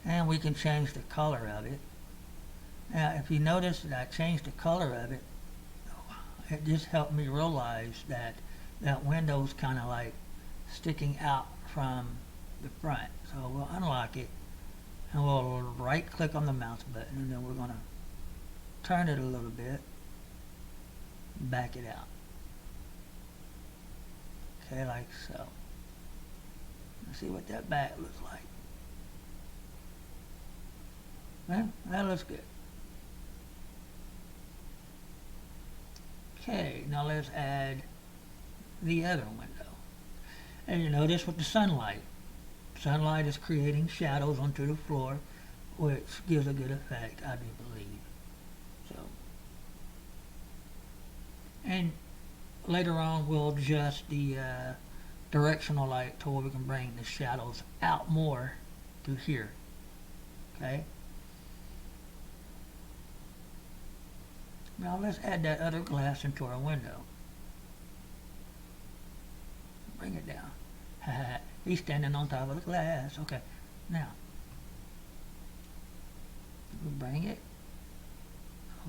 And we can change the color of it. Now, if you notice that I changed the color of it, it just helped me realize that that window's kind of like sticking out from the front. So we'll unlock it, and we'll right click on the mouse button, and then we're going to turn it a little bit, back it out. Okay, like so. Let's see what that back looks like. Well, that looks good. Okay, now let's add the other window. And you notice with the sunlight is creating shadows onto the floor, which gives a good effect, I do believe. So, and later on we'll adjust the directional light to where we can bring the shadows out more to here. Okay. Now let's add that other glass into our window. Bring it down. He's standing on top of the glass. Okay. Now, we'll bring it.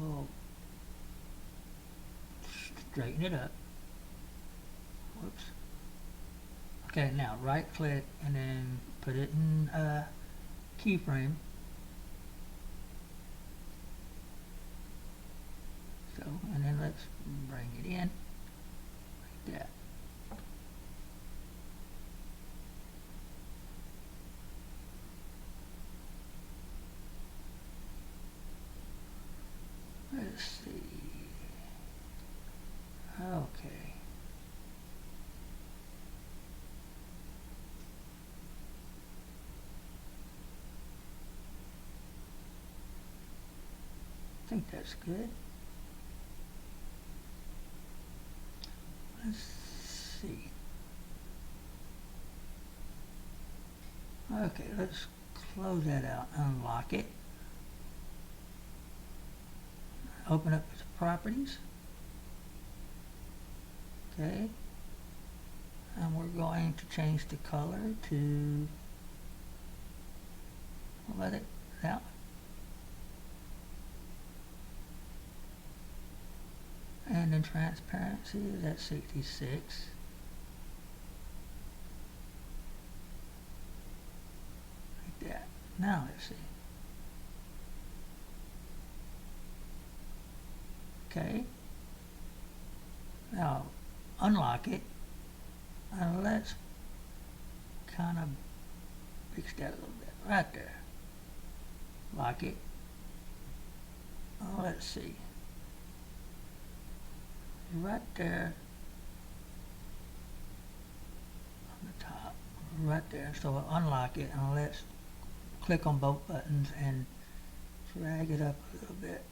Oh, straighten it up. Whoops. Okay, now right click and then put it in keyframe. So, and then let's bring it in like that. Let's see. Okay. I think that's good. Let's see. Okay, let's close that out, unlock it. Open up its properties. Okay. And we're going to change the color to, we'll let it out. And then transparency is at 66. Like that. Now let's see. Okay. Now unlock it, and let's kind of fix that a little bit. Right there. Lock it. Oh, let's see. Right there on the top, right there. So we'll unlock it, and let's click on both buttons and drag it up a little bit.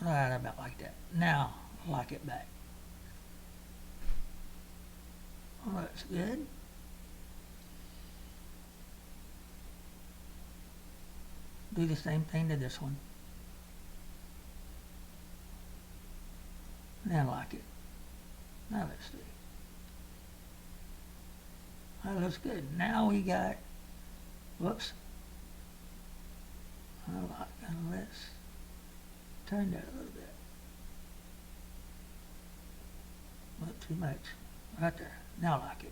Right about like that. Now lock it back. Oh, that's good. Do the same thing to this one. Now lock it. Now let's see. That looks good. Now we got, whoops. Unlock, and let's turn that a little bit. Not too much. Right there. Now lock it.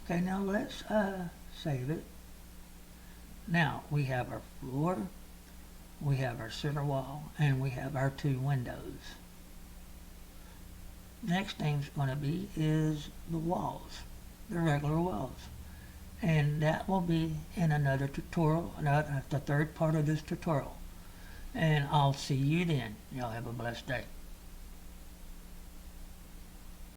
Okay, now let's save it. Now we have our floor, we have our center wall, and we have our two windows. Next thing's going to be is the walls, the regular walls. And that will be in another tutorial, the third part of this tutorial. And I'll see you then. Y'all have a blessed day.